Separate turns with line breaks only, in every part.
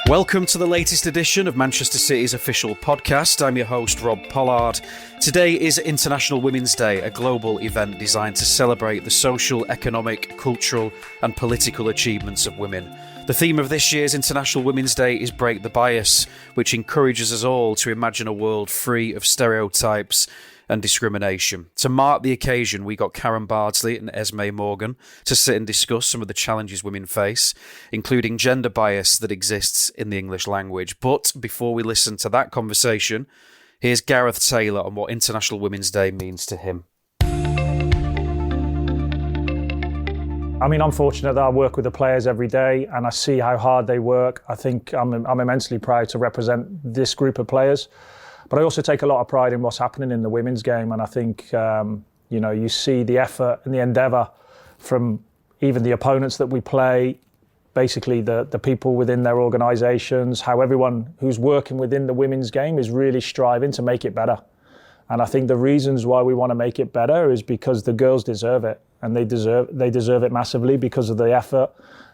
Welcome to the latest edition of Manchester City's official podcast. I'm your host, Rob Pollard. Today is International Women's Day, a global event designed to celebrate the social, economic, cultural and political achievements of women. The theme of this year's International Women's Day is Break the Bias, which encourages us all to imagine a world free of stereotypes and discrimination. To mark the occasion, we got Karen Bardsley and Esme Morgan to sit and discuss some of the challenges women face, including gender bias that exists in the English language. But before we listen to that conversation, here's Gareth Taylor on what International Women's Day means to him.
I mean, I'm fortunate that I work with the players every day and I see how hard they work. I think I'm immensely proud to represent this group of players. But I also take a lot of pride in what's happening in the women's game. And I think, you see the effort and the endeavour from even the opponents that we play, basically the people within their organisations, how everyone who's working within the women's game is really striving to make it better. And I think the reasons why we want to make it better is because the girls deserve it. And they deserve it massively because of the effort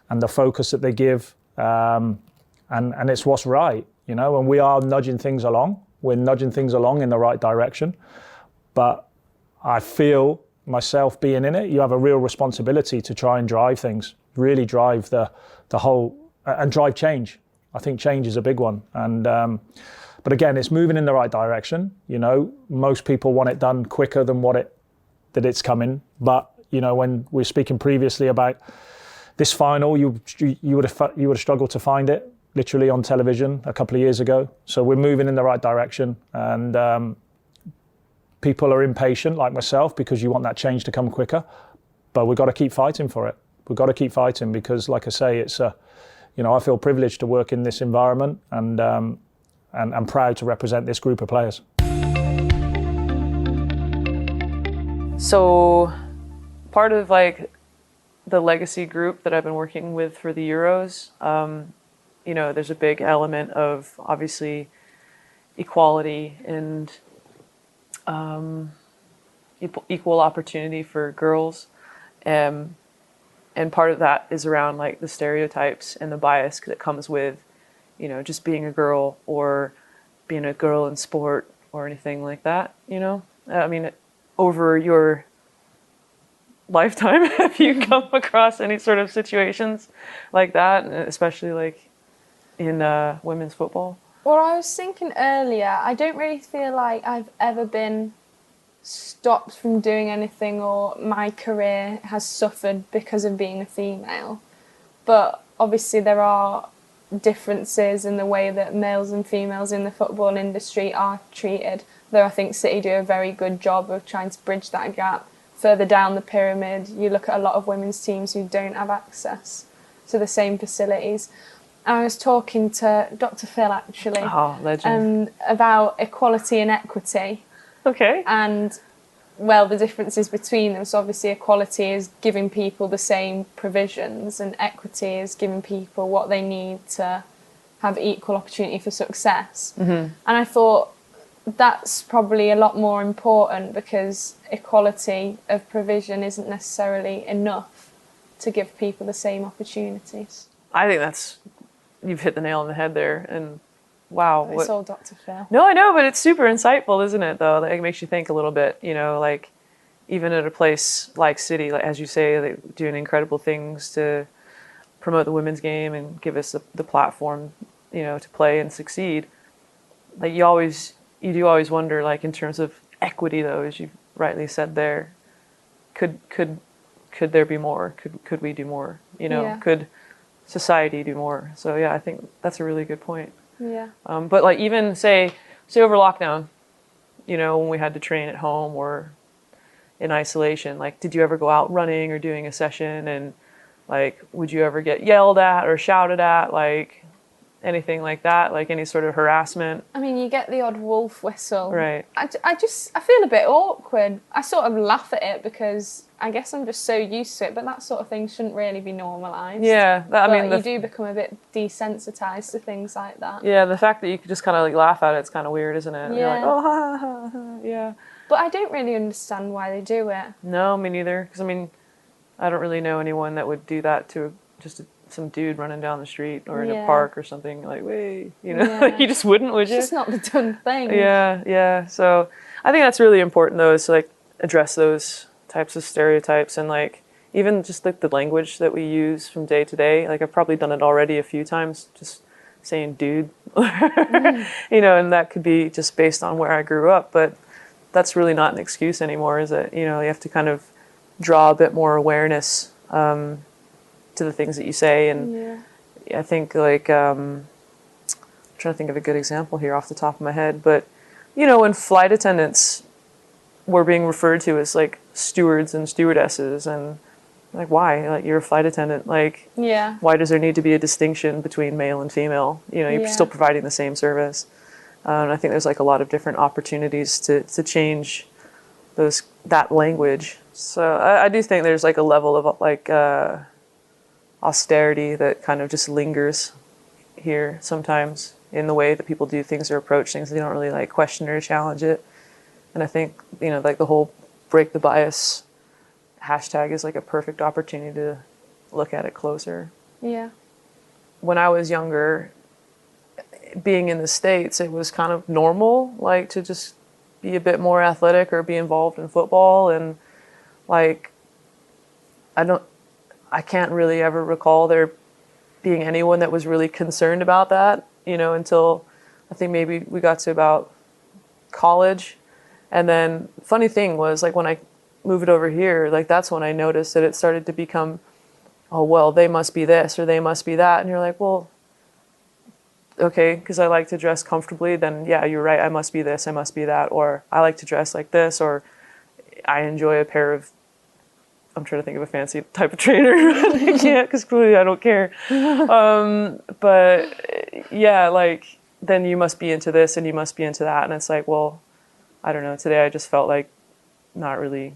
and the focus that they give. And it's what's right, and we are nudging things along. We're nudging things along in the right direction. But I feel myself being in it, you have a real responsibility to try and drive things, really drive the whole, and drive change. I think change is a big one. And but again, it's moving in the right direction. Most people want it done quicker than that it's coming. But, when we were speaking previously about this final, you would have struggled to find it literally on television a couple of years ago. So we're moving in the right direction, and people are impatient like myself because you want that change to come quicker, but we've got to keep fighting for it. We've got to keep fighting because, like I say, it's I feel privileged to work in this environment, and I'm proud to represent this group of players.
So part of the legacy group that I've been working with for the Euros, there's a big element of obviously equality and equal opportunity for girls. And part of that is around the stereotypes and the bias that comes with, just being a girl or being a girl in sport or anything like that, I mean, over your lifetime, have you come across any sort of situations like that, especially in women's football?
Well, I was thinking earlier, I don't really feel like I've ever been stopped from doing anything or my career has suffered because of being a female. But obviously there are differences in the way that males and females in the football industry are treated, though I think City do a very good job of trying to bridge that gap. Further down the pyramid, you look at a lot of women's teams who don't have access to the same facilities. I was talking to Dr. Phil, actually,
legend.
About equality and equity.
Okay.
And, the differences between them. So obviously equality is giving people the same provisions, and equity is giving people what they need to have equal opportunity for success. Mm-hmm. And I thought that's probably a lot more important because equality of provision isn't necessarily enough to give people the same opportunities.
I think you've hit the nail on the head there, and wow.
It's all Dr. Phil.
No, I know, but it's super insightful, isn't it, though? It makes you think a little bit, even at a place like City, as you say, they're doing incredible things to promote the women's game and give us the platform, to play and succeed. You do always wonder, in terms of equity, though, as you rightly said there, could there be more? Could we do more?
Yeah.
Could society do more? So yeah, I think that's a really good point.
Yeah.
But even say over lockdown, when we had to train at home or in isolation, did you ever go out running or doing a session and would you ever get yelled at or shouted at, anything like that, any sort of harassment?
I mean, you get the odd wolf whistle.
Right.
I feel a bit awkward. I sort of laugh at it because I guess I'm just so used to it, but that sort of thing shouldn't really be normalised.
Yeah.
You do become a bit desensitised to things like that.
Yeah, the fact that you could just kind of laugh at it's kind of weird, isn't it?
Yeah.
You're like, oh, ha, ha, ha, yeah.
But I don't really understand why they do it.
No, me neither. Because, I don't really know anyone that would do that to just a some dude running down the street or in a
Yeah.
park or something, like, wait, you know,
Yeah.
you just wouldn't, would
It's
you?
just not the done thing.
Yeah. So I think that's really important, though, is to like address those types of stereotypes, and like even just like the language that we use from day to day. Like I've probably done it already a few times, just saying dude, you know, and that could be just based on where I grew up, but that's really not an excuse anymore, is it? You know, you have to kind of draw a bit more awareness to the things that you say. And
Yeah.
I think like I'm trying to think of a good example here off the top of my head, but you know, when flight attendants were being referred to as like stewards and stewardesses, and like, why? Like, you're a flight attendant. Like,
Yeah.
why does there need to be a distinction between male and female? You know, you're
Yeah.
still providing the same service. And I think there's like a lot of different opportunities to change that language. So I do think there's like a level of like austerity that kind of just lingers here sometimes in the way that people do things or approach things. They don't really like question or challenge it. And I think, you know, like the whole break the bias hashtag is like a perfect opportunity to look at it closer.
Yeah.
When I was younger, being in the States, it was kind of normal, like to just be a bit more athletic or be involved in football. And like, I can't really ever recall there being anyone that was really concerned about that, you know, until I think maybe we got to about college. And then funny thing was, like, when I moved over here, like that's when I noticed that it started to become, oh, well, they must be this or they must be that. And you're like, well, okay, because I like to dress comfortably, then yeah, you're right, I must be this, I must be that. Or I like to dress like this, or I enjoy a pair of, I'm trying to think of a fancy type of trainer. I can't, because clearly I don't care. But yeah, like, then you must be into this and you must be into that. And it's like, well, I don't know, today I just felt like not really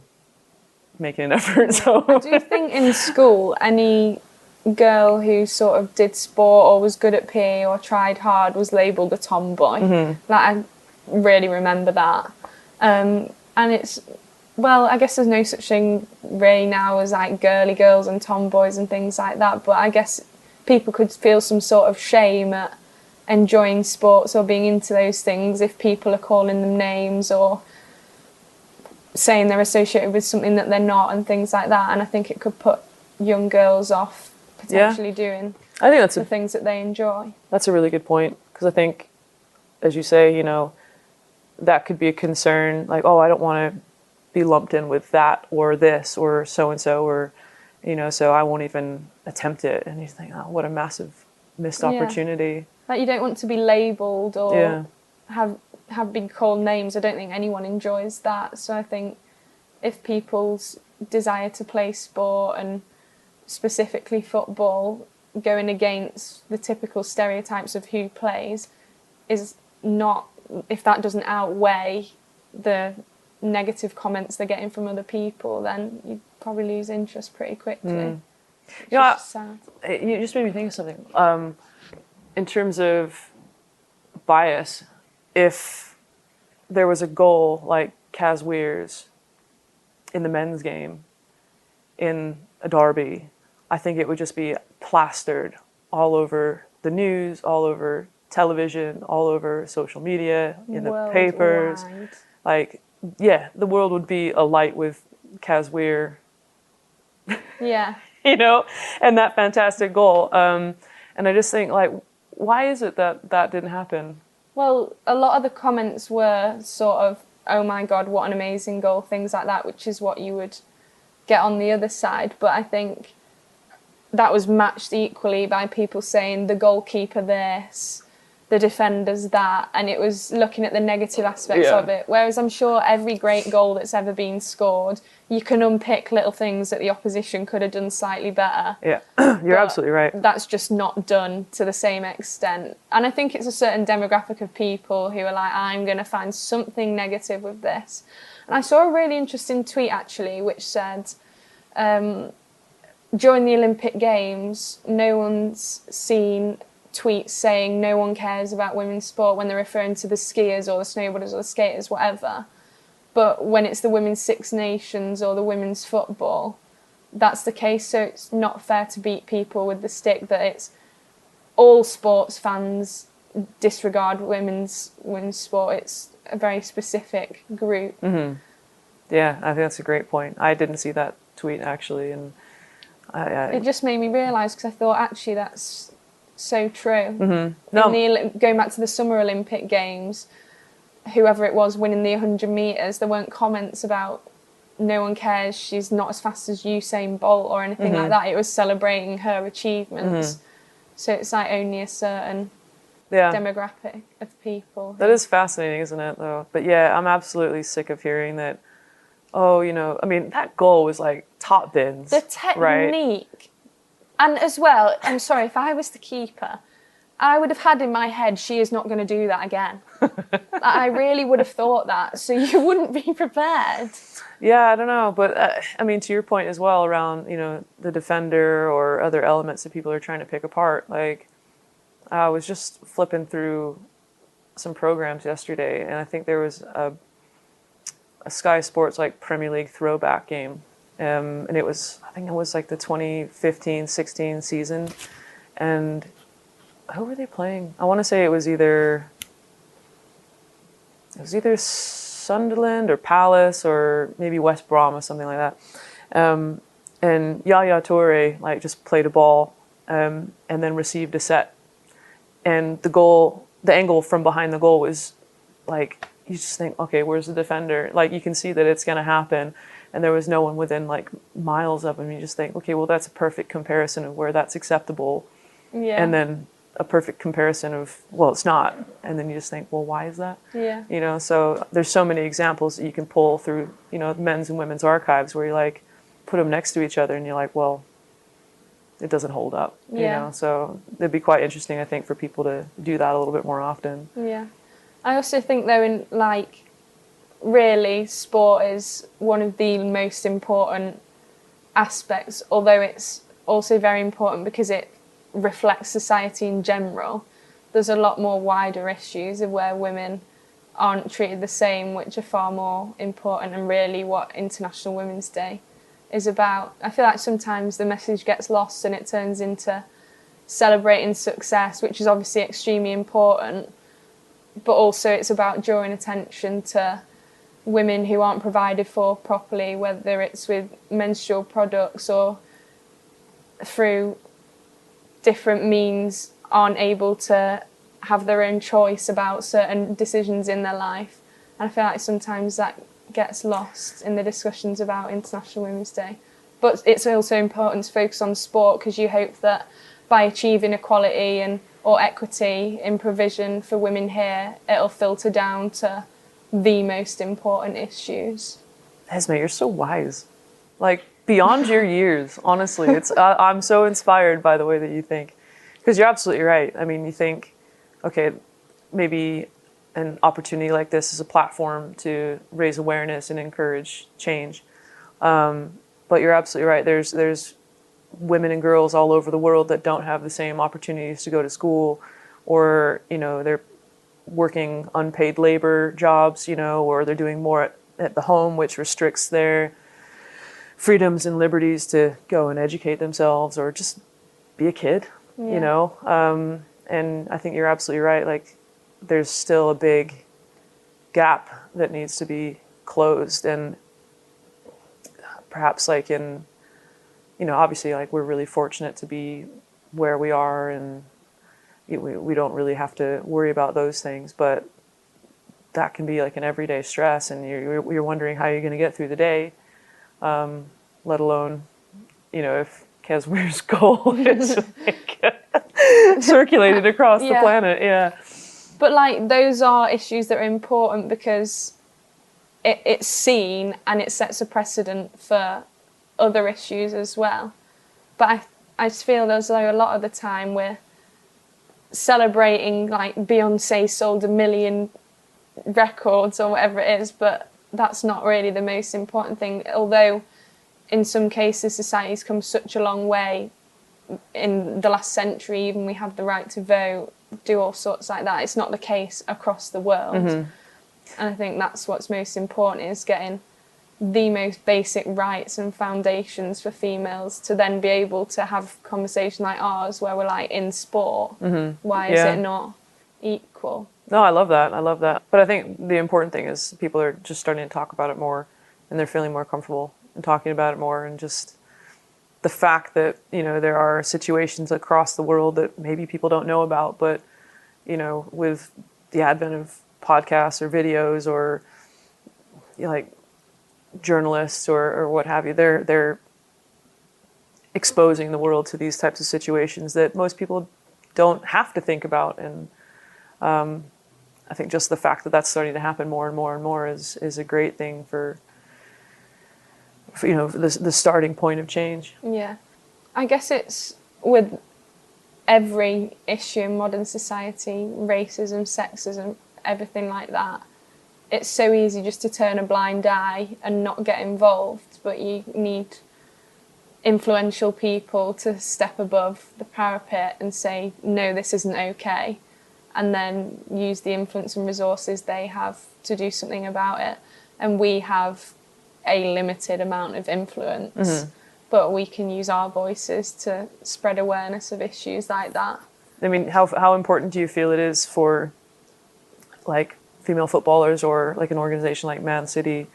making an effort. So
I do think in school, any girl who sort of did sport or was good at PE or tried hard was labelled a tomboy.
Mm-hmm.
Like, I really remember that. And it's, well, I guess there's no such thing really now as like girly girls and tomboys and things like that, but I guess people could feel some sort of shame at enjoying sports or being into those things if people are calling them names or saying they're associated with something that they're not and things like that. And I think it could put young girls off potentially doing
I think that's
the things that they enjoy.
That's a really good point, because I think, as you say, you know, that could be a concern, like, oh, I don't want to be lumped in with that or this or so-and-so, or, you know, so I won't even attempt it. And you think, oh, what a massive missed opportunity.
Like, you don't want to be labelled or
Yeah.
have been called names. I don't think anyone enjoys that. So I think if people's desire to play sport, and specifically football, going against the typical stereotypes of who plays, is not, if that doesn't outweigh the negative comments they're getting from other people, then you probably lose interest pretty quickly.
Yeah,
Sad.
you just made me think of something. In terms of bias, if there was a goal like Kaz Weir's in the men's game in a derby, I think it would just be plastered all over the news, all over television, all over social media, in the papers.
Worldwide.
Like, yeah, the world would be alight with Kaz Weir,
Yeah.
you know, and that fantastic goal. And I just think, like, why is it that that didn't happen?
Well, a lot of the comments were sort of, oh my God, what an amazing goal, things like that, which is what you would get on the other side. But I think that was matched equally by people saying the goalkeeper this, the defenders that, and it was looking at the negative aspects of it. Whereas I'm sure every great goal that's ever been scored, you can unpick little things that the opposition could have done slightly better.
Yeah, you're absolutely right.
That's just not done to the same extent. And I think it's a certain demographic of people who are like, I'm going to find something negative with this. And I saw a really interesting tweet, actually, which said, during the Olympic Games, no one's seen tweets saying no one cares about women's sport when they're referring to the skiers or the snowboarders or the skaters, whatever. But when it's the Women's Six Nations or the women's football, that's the case. So it's not fair to beat people with the stick that it's all sports fans disregard women's sport. It's a very specific group.
Mm-hmm. Yeah, I think that's a great point. I didn't see that tweet actually, and
it just made me realise, because I thought actually that's so true.
Mm-hmm. No.
Going back to the Summer Olympic Games, whoever it was winning the 100 metres, there weren't comments about no one cares, she's not as fast as Usain Bolt or anything like that. It was celebrating her achievements. So it's like only a certain demographic of people.
That is fascinating, isn't it, though? But yeah, I'm absolutely sick of hearing that, oh, you know, I mean, that goal was like top bins.
The technique.
Right?
And as well, I'm sorry, if I was the keeper, I would have had in my head, she is not going to do that again. I really would have thought that, so you wouldn't be prepared.
Yeah, I don't know. But I mean, to your point as well around, you know, the defender or other elements that people are trying to pick apart. Like, I was just flipping through some programs yesterday, and I think there was a Sky Sports like Premier League throwback game. And I think it was like the 2015-16 season. And who were they playing? I want to say it was either Sunderland or Palace or maybe West Brom or something like that. And Yaya Toure like just played a ball and then received a set. And the angle from behind the goal was like, you just think, okay, where's the defender? Like, you can see that it's going to happen. And there was no one within like miles of him. You just think, okay, well, that's a perfect comparison of where that's acceptable. Yeah. And then a perfect comparison of, well, it's not. And then you just think, well, why is that?
Yeah.
You know, so there's so many examples that you can pull through, you know, men's and women's archives where you like put them next to each other and you're like, well, it doesn't hold up. Yeah. You know, so it'd be quite interesting, I think, for people to do that a little bit more often.
Yeah. I also think though, in like, really, sport is one of the most important aspects, although it's also very important because it reflects society in general. There's a lot more wider issues of where women aren't treated the same, which are far more important, and really what International Women's Day is about. I feel like sometimes the message gets lost and it turns into celebrating success, which is obviously extremely important, but also it's about drawing attention to women who aren't provided for properly, whether it's with menstrual products or through different means, aren't able to have their own choice about certain decisions in their life. And I feel like sometimes that gets lost in the discussions about International Women's Day. But it's also important to focus on sport, because you hope that by achieving equality or equity in provision for women here, it'll filter down to the most important issues.
Esme, you're so wise. Like, beyond your years, honestly. It's I'm so inspired by the way that you think. Because you're absolutely right. I mean, you think, okay, maybe an opportunity like this is a platform to raise awareness and encourage change. But you're absolutely right. There's women and girls all over the world that don't have the same opportunities to go to school, or, you know, they're working unpaid labor jobs, you know, or they're doing more at the home, which restricts their freedoms and liberties to go and educate themselves or just be a kid, you know. And I think you're absolutely right. Like, there's still a big gap that needs to be closed. And perhaps like in, you know, obviously like we're really fortunate to be where we are, and we don't really have to worry about those things, but that can be like an everyday stress, and you're wondering how you're going to get through the day, let alone, you know, if Casimir's goal is like, circulated across the planet. Yeah.
But like, those are issues that are important because it's seen and it sets a precedent for other issues as well. But I just feel as though a lot of the time we're celebrating, like, Beyonce sold 1 million records or whatever it is, but that's not really the most important thing. Although in some cases society's come such a long way in the last century, even we have the right to vote, do all sorts like that. It's not the case across the world. And I think that's what's most important, is getting the most basic rights and foundations for females to then be able to have a conversation like ours where we're like, in sport, why is it not equal?
No, I love that. I love that. But I think the important thing is people are just starting to talk about it more, and they're feeling more comfortable in talking about it more, and just the fact that, you know, there are situations across the world that maybe people don't know about, but, you know, with the advent of podcasts or videos or, you know, like journalists or what have you, they're exposing the world to these types of situations that most people don't have to think about. And I think just the fact that that's starting to happen more and more and more is a great thing for you know, the starting point of change.
Yeah. I guess it's with every issue in modern society, racism, sexism, everything like that, it's so easy just to turn a blind eye and not get involved, but you need influential people to step above the parapet and say, no, this isn't okay, and then use the influence and resources they have to do something about it. And we have a limited amount of influence, but we can use our voices to spread awareness of issues like that.
I mean, how important do you feel it is for, like, female footballers or like an organization like Man City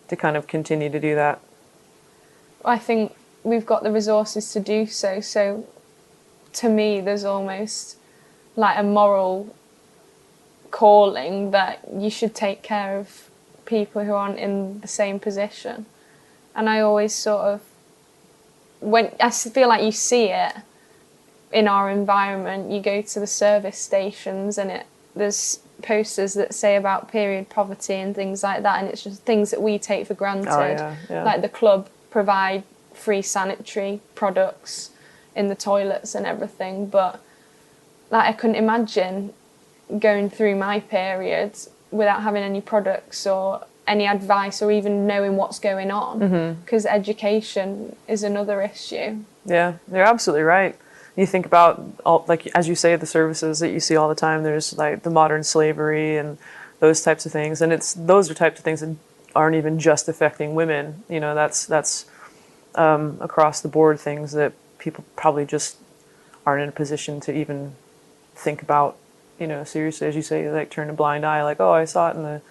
to kind of continue to do that?
I think we've got the resources to do so. So to me, there's almost like a moral calling that you should take care of people who aren't in the same position. And I always sort of, when I feel like you see it in our environment, you go to the service stations and there's posters that say about period poverty and things like that, and it's just things that we take for granted.
Oh, yeah.
Like the club provide free sanitary products in the toilets and everything, but like I couldn't imagine going through my period without having any products or any advice or even knowing what's going on, because education is another issue. Yeah,
you're absolutely right. You think about, all, like, as you say, the services that you see all the time, there's like the modern slavery and those types of things, and those are types of things that aren't even just affecting women. You know, that's across the board things that people probably just aren't in a position to even think about, you know, seriously. As you say, like, turn a blind eye, like, oh, I saw it in the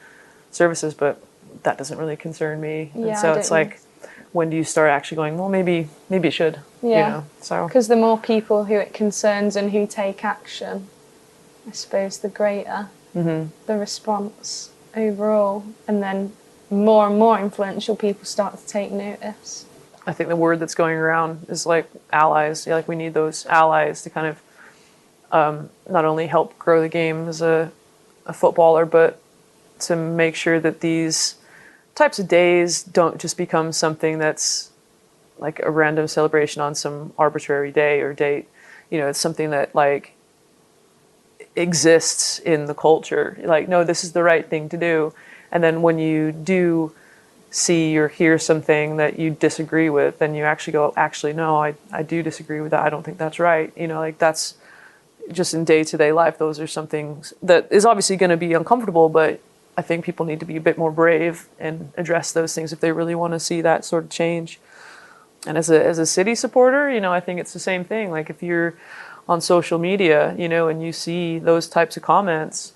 services, but that doesn't really concern me.
Yeah,
and so it's like, when do you start actually going, well, maybe it should.
Yeah.
You know, so
because the more people who it concerns and who take action, I suppose the greater the response overall, and then more and more influential people start to take notice.
I think the word that's going around is like allies. Yeah, like, we need those allies to kind of not only help grow the game as a footballer, but to make sure that these types of days don't just become something that's like a random celebration on some arbitrary day or date. You know, it's something that, like, exists in the culture. Like, no, this is the right thing to do. And then when you do see or hear something that you disagree with, then you actually go, actually, no, I do disagree with that. I don't think that's right. You know, like, that's just in day-to-day life. Those are some things that is obviously going to be uncomfortable, but I think people need to be a bit more brave and address those things if they really want to see that sort of change. And as a City supporter, you know, I think it's the same thing. Like, if you're on social media, you know, and you see those types of comments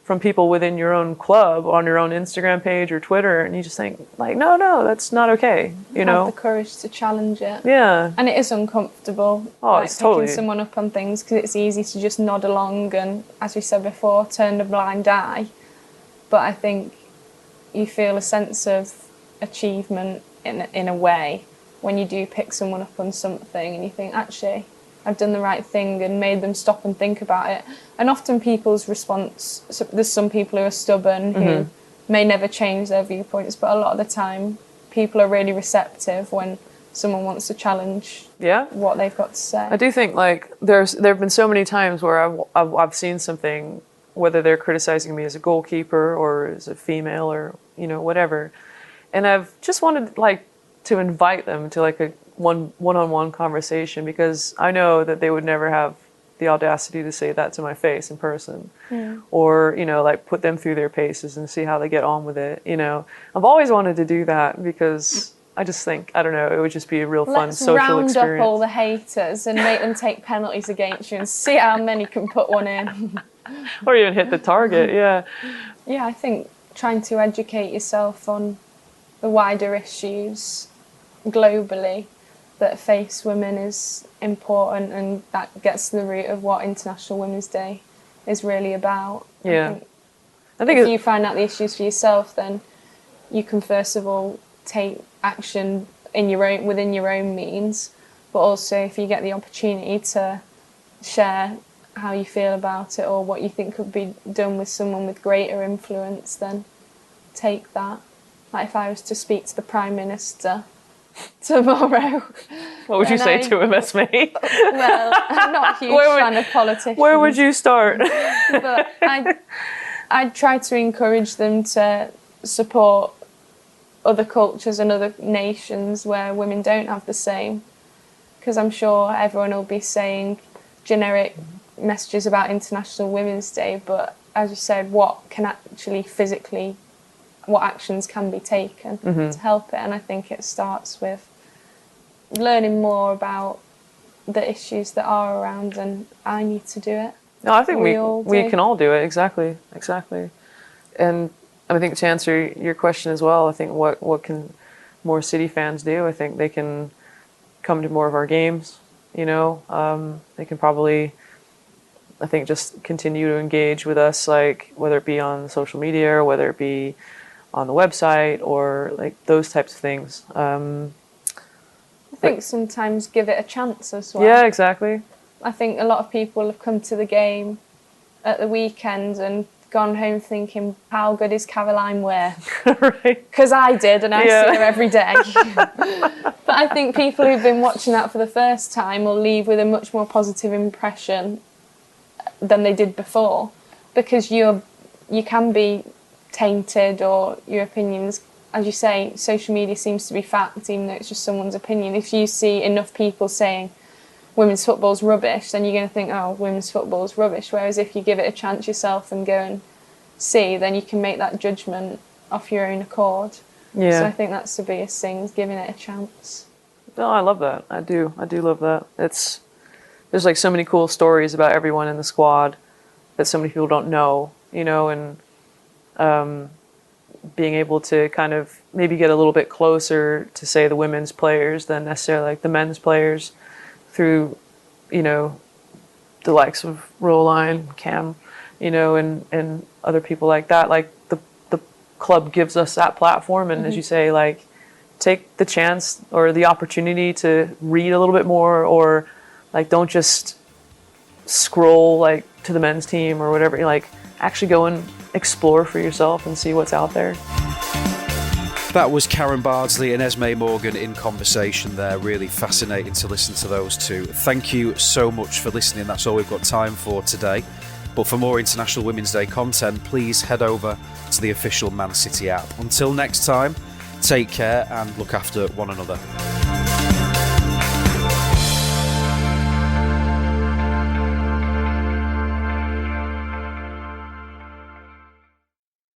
from people within your own club on your own Instagram page or Twitter, and you just think, like, no, that's not okay. You know,
have the courage to challenge it.
Yeah.
And it is uncomfortable.
Oh,
like,
it's totally
picking someone up on things, because it's easy to just nod along and, as we said before, turn a blind eye. But I think you feel a sense of achievement in a way when you do pick someone up on something and you think, actually, I've done the right thing and made them stop and think about it. And often people's response, there's some people who are stubborn who may never change their viewpoints, but a lot of the time people are really receptive when someone wants to challenge what they've got to say.
I do think, like, there have been so many times where I've seen something, whether they're criticizing me as a goalkeeper or as a female or, you know, whatever. And I've just wanted, like, to invite them to, like, a one-on-one conversation, because I know that they would never have the audacity to say that to my face in person, or, you know, like put them through their paces and see how they get on with it. You know, I've always wanted to do that because I just think, I don't know, it would just be a real fun social experience.
Let's round up all the haters and make them take penalties against you and see how many can put one in.
Or even hit the target, yeah.
Yeah, I think trying to educate yourself on the wider issues globally that face women is important, and that gets to the root of what International Women's Day is really about.
Yeah.
I think if you find out the issues for yourself, then you can first of all take action in your own, within your own means, but also if you get the opportunity to share how you feel about it or what you think could be done with someone with greater influence, then take that. Like if I was to speak to the Prime Minister tomorrow,
what would you say to him, Esme?
Well, I'm not a huge fan of politicians.
Where would you start?
But I'd try to encourage them to support other cultures and other nations where women don't have the same, because I'm sure everyone will be saying generic messages about International Women's Day, but as you said, what can actually physically, what actions can be taken to help it? And I think it starts with learning more about the issues that are around, and I need to do it.
No, I think we can all do it. Exactly. And I think to answer your question as well, I think what can more City fans do? I think they can come to more of our games. You know, they can probably, I think, just continue to engage with us, like whether it be on social media or whether it be on the website or like those types of things.
I think sometimes give it a chance as well.
Yeah, exactly.
I think a lot of people have come to the game at the weekend and gone home thinking, how good is Caroline Ware?
Right.
Because I did, and I see her every day. But I think people who've been watching that for the first time will leave with a much more positive impression than they did before, because you can be tainted, or your opinions, as you say, social media seems to be fact, even though it's just someone's opinion. If you see enough people saying women's football's rubbish, then you're going to think, oh, women's football's rubbish. Whereas if you give it a chance yourself and go and see, then you can make that judgment off your own accord.
Yeah.
So I think that's the biggest thing, is giving it a chance.
No, I love that. I do love that. There's like so many cool stories about everyone in the squad that so many people don't know, you know, and being able to kind of maybe get a little bit closer to, say, the women's players than necessarily like the men's players through, you know, the likes of Roline, Cam, you know, and other people like that. Like the club gives us that platform, and as you say, like take the chance or the opportunity to read a little bit more, or like don't just scroll like to the men's team or whatever. Like actually go and explore for yourself and see what's out there.
That was Karen Bardsley and Esme Morgan in conversation there. Really fascinating to listen to those two. Thank you so much for listening. That's all we've got time for today. But for more International Women's Day content, please head over to the official Man City app. Until next time, take care and look after one another.